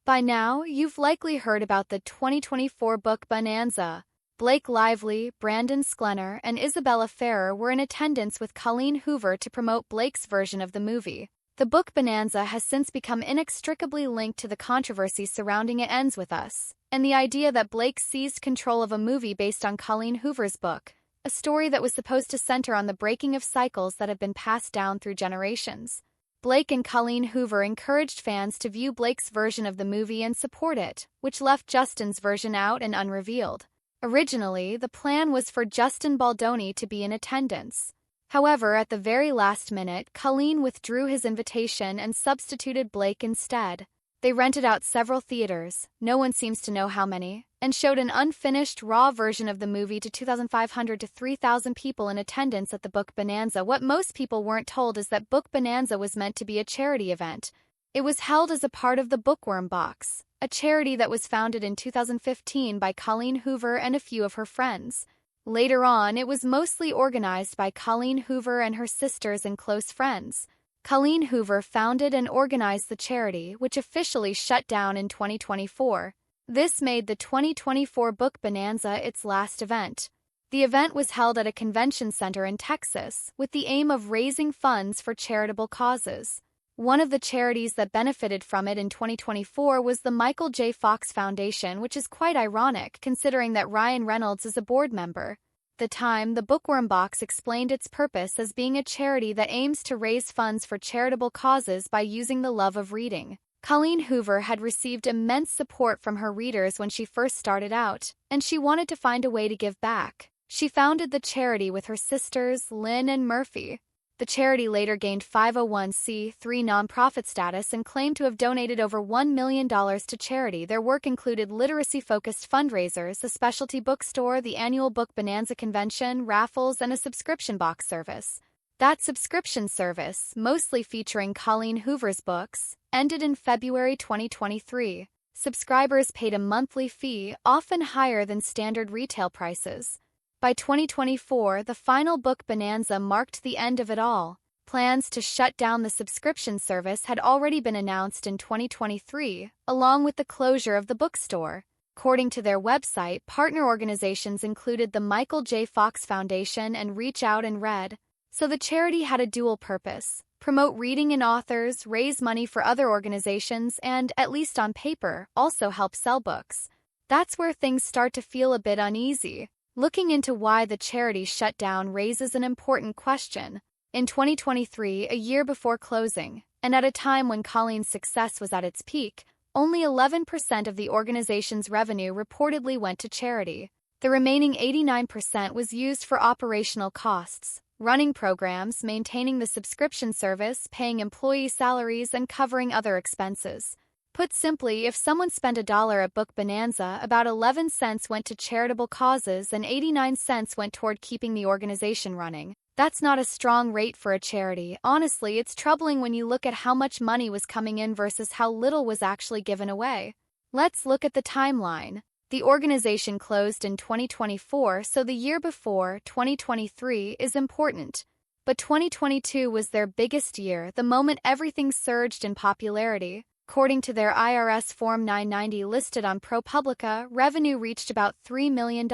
By now, you've likely heard about the 2024 book Bonanza. Blake Lively, Brandon Sklenar, and Isabella Ferrer were in attendance with Colleen Hoover to promote Blake's version of the movie. The book Bonanza has since become inextricably linked to the controversy surrounding It Ends With Us, and the idea that Blake seized control of a movie based on Colleen Hoover's book, a story that was supposed to center on the breaking of cycles that have been passed down through generations. Blake and Colleen Hoover encouraged fans to view Blake's version of the movie and support it, which left Justin's version out and unrevealed. Originally, the plan was for Justin Baldoni to be in attendance. However, at the very last minute, Colleen withdrew his invitation and substituted Blake instead. They rented out several theaters, no one seems to know how many, and showed an unfinished, raw version of the movie to 2,500 to 3,000 people in attendance at the Book Bonanza. What most people weren't told is that Book Bonanza was meant to be a charity event. It was held as a part of the Bookworm Box, a charity that was founded in 2015 by Colleen Hoover and a few of her friends. Later on, it was mostly organized by Colleen Hoover and her sisters and close friends. Colleen Hoover founded and organized the charity, which officially shut down in 2024. This made the 2024 Book Bonanza its last event. The event was held at a convention center in Texas, with the aim of raising funds for charitable causes. One of the charities that benefited from it in 2024 was the Michael J. Fox Foundation, which is quite ironic considering that Ryan Reynolds is a board member. At the time, the Bookworm Box explained its purpose as being a charity that aims to raise funds for charitable causes by using the love of reading. Colleen Hoover had received immense support from her readers when she first started out, and she wanted to find a way to give back. She founded the charity with her sisters, Lynn and Murphy. The charity later gained 501c3 nonprofit status and claimed to have donated over $1 million to charity. Their work included literacy-focused fundraisers, a specialty bookstore, the annual Book Bonanza convention, raffles, and a subscription box service. That subscription service, mostly featuring Colleen Hoover's books, ended in February 2023. Subscribers paid a monthly fee, often higher than standard retail prices. By 2024, the final Book Bonanza marked the end of it all. Plans to shut down the subscription service had already been announced in 2023, along with the closure of the bookstore. According to their website, partner organizations included the Michael J. Fox Foundation and Reach Out and Read. So the charity had a dual purpose: promote reading and authors, raise money for other organizations, and, at least on paper, also help sell books. That's where things start to feel a bit uneasy. Looking into why the charity shut down raises an important question. In 2023, a year before closing, and at a time when Colleen's success was at its peak, only 11% of the organization's revenue reportedly went to charity. The remaining 89% was used for operational costs, running programs, maintaining the subscription service, paying employee salaries, and covering other expenses. Put simply, if someone spent $1 at Book Bonanza, about 11 cents went to charitable causes and 89 cents went toward keeping the organization running. That's not a strong rate for a charity. Honestly, it's troubling when you look at how much money was coming in versus how little was actually given away. Let's look at the timeline. The organization closed in 2024, so the year before, 2023, is important. But 2022 was their biggest year, the moment everything surged in popularity. According to their IRS Form 990 listed on ProPublica, revenue reached about $3 million.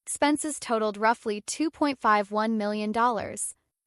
Expenses totaled roughly $2.51 million.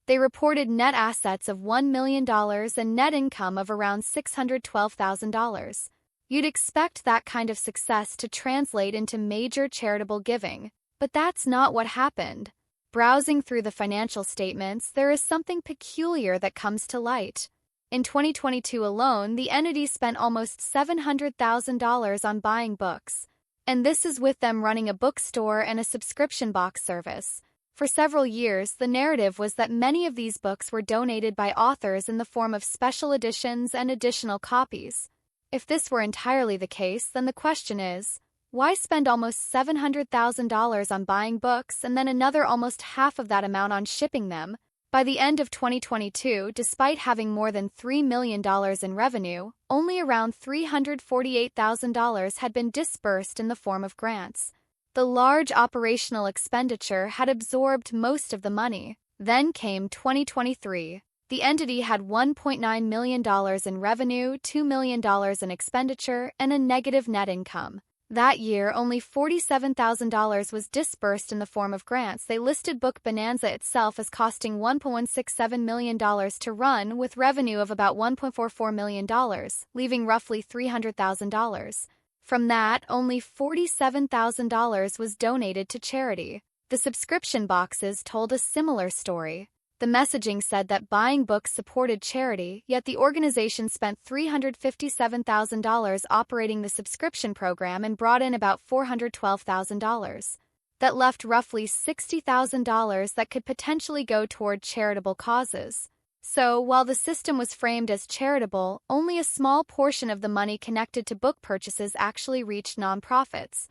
They reported net assets of $1 million and net income of around $612,000. You'd expect that kind of success to translate into major charitable giving, but that's not what happened. Browsing through the financial statements, there is something peculiar that comes to light. In 2022 alone, the entity spent almost $700,000 on buying books, and this is with them running a bookstore and a subscription box service. For several years, the narrative was that many of these books were donated by authors in the form of special editions and additional copies. If this were entirely the case, then the question is, why spend almost $700,000 on buying books and then another almost half of that amount on shipping them? By the end of 2022, despite having more than $3 million in revenue, only around $348,000 had been disbursed in the form of grants. The large operational expenditure had absorbed most of the money. Then came 2023. The entity had $1.9 million in revenue, $2 million in expenditure, and a negative net income. That year, only $47,000 was disbursed in the form of grants. They listed Book Bonanza itself as costing $1.167 million to run, with revenue of about $1.44 million, leaving roughly $300,000. From that, only $47,000 was donated to charity. The subscription boxes told a similar story. The messaging said that buying books supported charity, yet the organization spent $357,000 operating the subscription program and brought in about $412,000. That left roughly $60,000 that could potentially go toward charitable causes. So, while the system was framed as charitable, only a small portion of the money connected to book purchases actually reached nonprofits.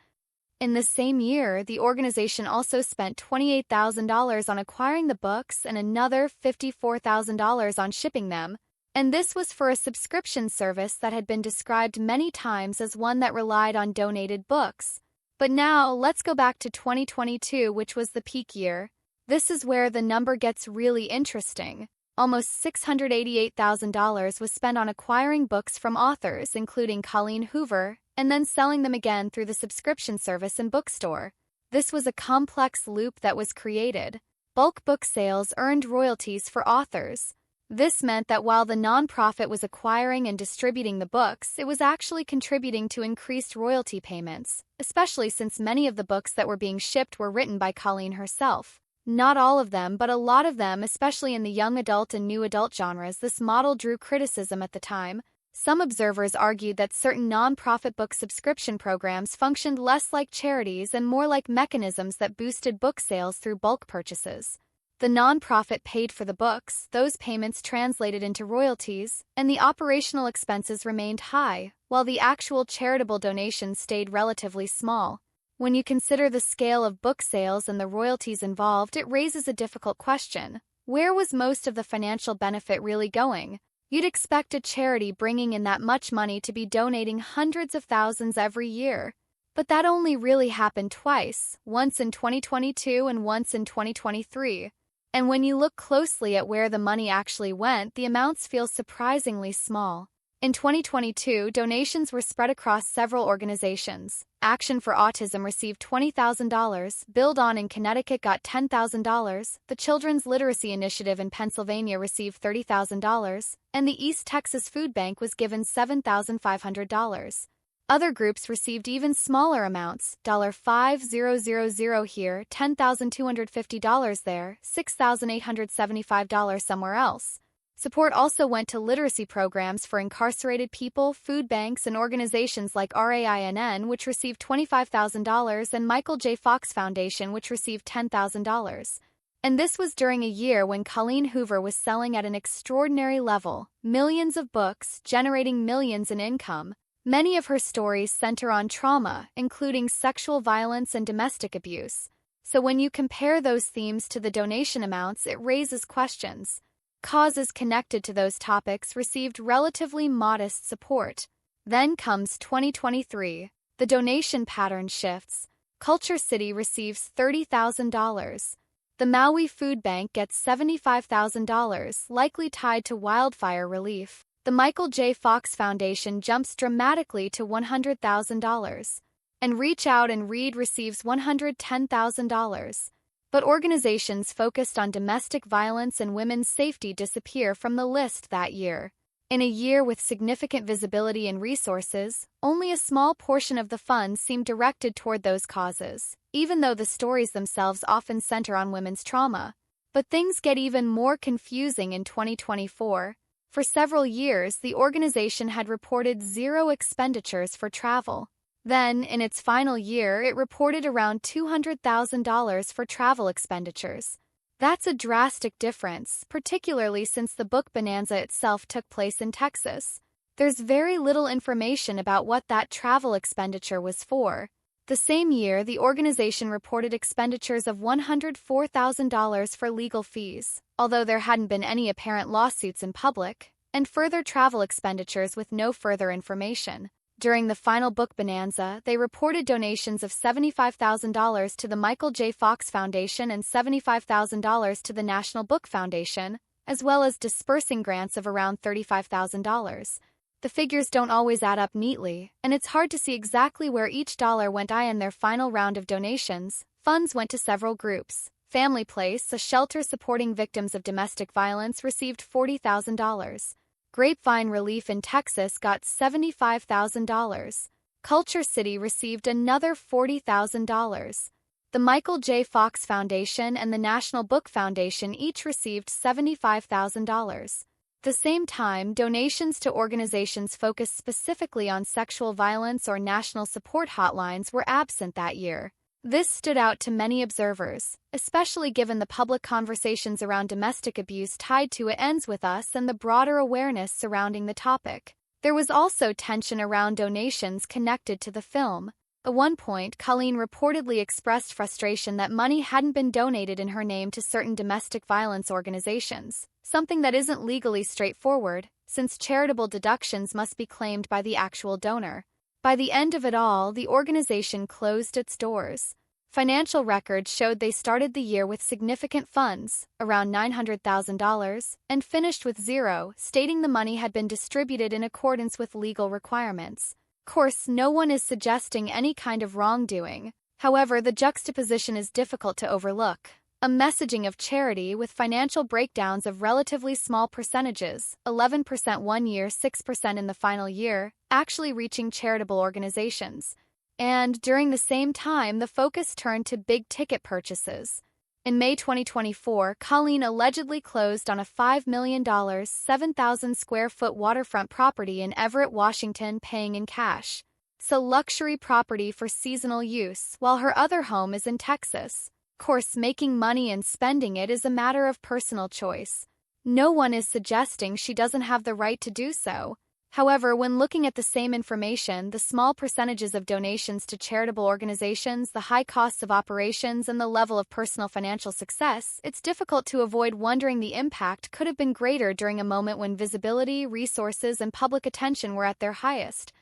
In the same year, the organization also spent $28,000 on acquiring the books and another $54,000 on shipping them, and this was for a subscription service that had been described many times as one that relied on donated books. But now, let's go back to 2022, which was the peak year. This is where the number gets really interesting. Almost $688,000 was spent on acquiring books from authors, including Colleen Hoover, and then selling them again through the subscription service and bookstore. This was a complex loop that was created. Bulk book sales earned royalties for authors. This meant that while the nonprofit was acquiring and distributing the books, it was actually contributing to increased royalty payments, especially since many of the books that were being shipped were written by Colleen herself. Not all of them, but a lot of them, especially in the young adult and new adult genres. This model drew criticism at the time. Some observers argued that certain nonprofit book subscription programs functioned less like charities and more like mechanisms that boosted book sales through bulk purchases. The nonprofit paid for the books, those payments translated into royalties, and the operational expenses remained high, while the actual charitable donations stayed relatively small. When you consider the scale of book sales and the royalties involved, it raises a difficult question. Where was most of the financial benefit really going? You'd expect a charity bringing in that much money to be donating hundreds of thousands every year. But that only really happened twice, once in 2022 and once in 2023. And when you look closely at where the money actually went, the amounts feel surprisingly small. In 2022, donations were spread across several organizations. Action for Autism received $20,000, Build On in Connecticut got $10,000, the Children's Literacy Initiative in Pennsylvania received $30,000, and the East Texas Food Bank was given $7,500. Other groups received even smaller amounts, $5,000 here, $10,250 there, $6,875 somewhere else. Support also went to literacy programs for incarcerated people, food banks, and organizations like RAINN, which received $25,000, and Michael J. Fox Foundation, which received $10,000. And this was during a year when Colleen Hoover was selling at an extraordinary level, millions of books, generating millions in income. Many of her stories center on trauma, including sexual violence and domestic abuse. So when you compare those themes to the donation amounts, it raises questions. Causes connected to those topics received relatively modest support. Then comes 2023. The donation pattern shifts. Culture City receives $30,000. The Maui Food Bank gets $75,000, likely tied to wildfire relief. The Michael J. Fox Foundation jumps dramatically to $100,000. And Reach Out and Read receives $110,000. But organizations focused on domestic violence and women's safety disappear from the list that year. In a year with significant visibility and resources, only a small portion of the funds seem directed toward those causes, even though the stories themselves often center on women's trauma. But things get even more confusing in 2024. For several years, the organization had reported zero expenditures for travel. Then, in its final year, it reported around $200,000 for travel expenditures. That's a drastic difference, particularly since the book Bonanza itself took place in Texas. There's very little information about what that travel expenditure was for. The same year, the organization reported expenditures of $104,000 for legal fees, although there hadn't been any apparent lawsuits in public, and further travel expenditures with no further information. During the final book Bonanza, they reported donations of $75,000 to the Michael J. Fox Foundation and $75,000 to the National Book Foundation, as well as dispersing grants of around $35,000. The figures don't always add up neatly, and it's hard to see exactly where each dollar went. In their final round of donations, funds went to several groups. Family Place, a shelter supporting victims of domestic violence, received $40,000. Grapevine Relief in Texas got $75,000. Culture City received another $40,000. The Michael J. Fox Foundation and the National Book Foundation each received $75,000. At the same time, donations to organizations focused specifically on sexual violence or national support hotlines were absent that year. This stood out to many observers, especially given the public conversations around domestic abuse tied to It Ends With Us and the broader awareness surrounding the topic. There was also tension around donations connected to the film. At one point, Colleen reportedly expressed frustration that money hadn't been donated in her name to certain domestic violence organizations, something that isn't legally straightforward, since charitable deductions must be claimed by the actual donor. By the end of it all, the organization closed its doors. Financial records showed they started the year with significant funds, around $900,000, and finished with zero, stating the money had been distributed in accordance with legal requirements. Of course, no one is suggesting any kind of wrongdoing. However, the juxtaposition is difficult to overlook. A messaging of charity with financial breakdowns of relatively small percentages, 11% one year, 6% in the final year, actually reaching charitable organizations. And during the same time, the focus turned to big-ticket purchases. In May 2024, Colleen allegedly closed on a $5 million, 7,000-square-foot waterfront property in Everett, Washington, paying in cash. It's a luxury property for seasonal use, while her other home is in Texas. Of course, making money and spending it is a matter of personal choice. No one is suggesting she doesn't have the right to do so. However, when looking at the same information, the small percentages of donations to charitable organizations, the high costs of operations, and the level of personal financial success, it's difficult to avoid wondering the impact could have been greater during a moment when visibility, resources, and public attention were at their highest.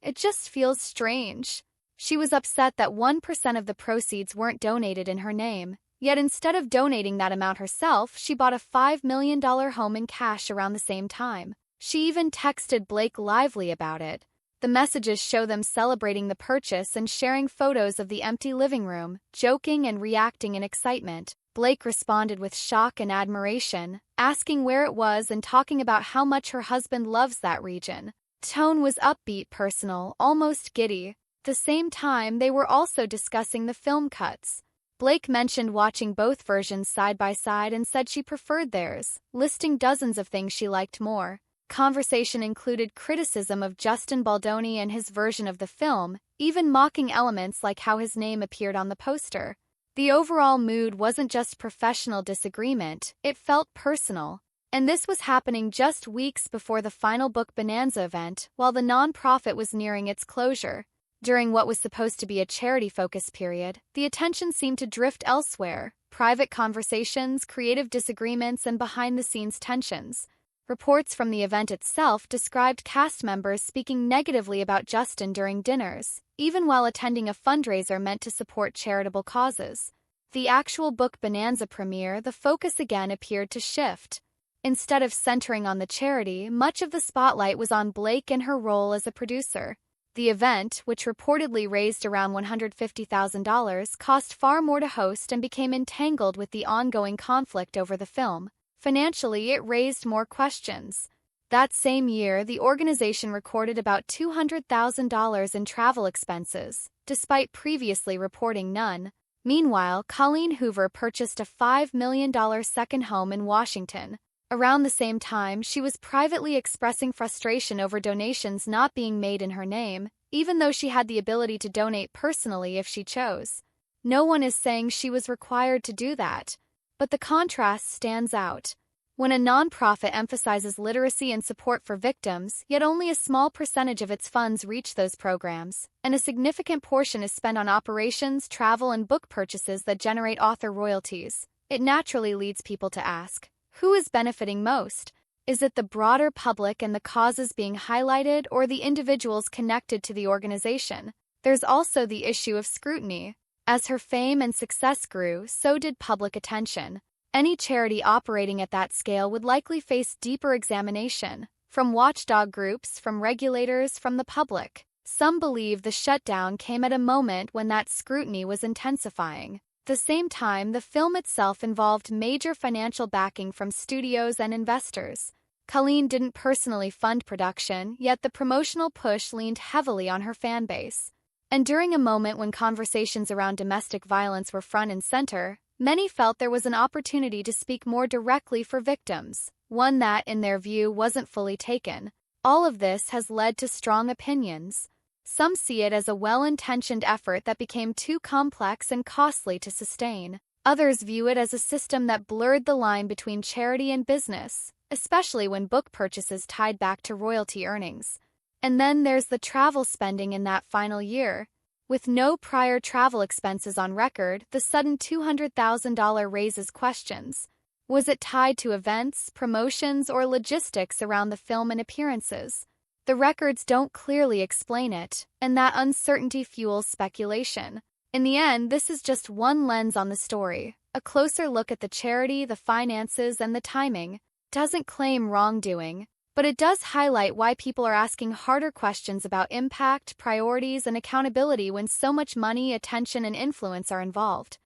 It just feels strange. She was upset that 1% of the proceeds weren't donated in her name, yet instead of donating that amount herself, she bought a $5 million home in cash around the same time. She even texted Blake Lively about it. The messages show them celebrating the purchase and sharing photos of the empty living room, joking and reacting in excitement. Blake responded with shock and admiration, asking where it was and talking about how much her husband loves that region. Tone was upbeat, personal, almost giddy. At the same time, they were also discussing the film cuts. Blake mentioned watching both versions side by side and said she preferred theirs, listing dozens of things she liked more. Conversation included criticism of Justin Baldoni and his version of the film, even mocking elements like how his name appeared on the poster. The overall mood wasn't just professional disagreement, it felt personal. And this was happening just weeks before the final book Bonanza event, while the nonprofit was nearing its closure. During what was supposed to be a charity-focused period, the attention seemed to drift elsewhere: private conversations, creative disagreements, and behind-the-scenes tensions. Reports from the event itself described cast members speaking negatively about Justin during dinners, even while attending a fundraiser meant to support charitable causes. The actual book Bonanza premiere, the focus again appeared to shift. Instead of centering on the charity, much of the spotlight was on Blake and her role as a producer. The event, which reportedly raised around $150,000, cost far more to host and became entangled with the ongoing conflict over the film. Financially, it raised more questions. That same year, the organization recorded about $200,000 in travel expenses, despite previously reporting none. Meanwhile, Colleen Hoover purchased a $5 million second home in Washington. Around the same time, she was privately expressing frustration over donations not being made in her name, even though she had the ability to donate personally if she chose. No one is saying she was required to do that, but the contrast stands out. When a nonprofit emphasizes literacy and support for victims, yet only a small percentage of its funds reach those programs, and a significant portion is spent on operations, travel, and book purchases that generate author royalties, it naturally leads people to ask, who is benefiting most? Is it the broader public and the causes being highlighted, or the individuals connected to the organization? There's also the issue of scrutiny. As her fame and success grew, so did public attention. Any charity operating at that scale would likely face deeper examination, from watchdog groups, from regulators, from the public. Some believe the shutdown came at a moment when that scrutiny was intensifying. At the same time, the film itself involved major financial backing from studios and investors. Colleen didn't personally fund production, yet the promotional push leaned heavily on her fanbase. And during a moment when conversations around domestic violence were front and center, many felt there was an opportunity to speak more directly for victims, one that, in their view, wasn't fully taken. All of this has led to strong opinions. Some see it as a well-intentioned effort that became too complex and costly to sustain. Others view it as a system that blurred the line between charity and business, especially when book purchases tied back to royalty earnings. And then there's the travel spending in that final year. With no prior travel expenses on record, the sudden $200,000 raises questions. Was it tied to events, promotions, or logistics around the film and appearances? The records don't clearly explain it, and that uncertainty fuels speculation. In the end, this is just one lens on the story. A closer look at the charity, the finances, and the timing. Doesn't claim wrongdoing, but it does highlight why people are asking harder questions about impact, priorities, and accountability when so much money, attention, and influence are involved.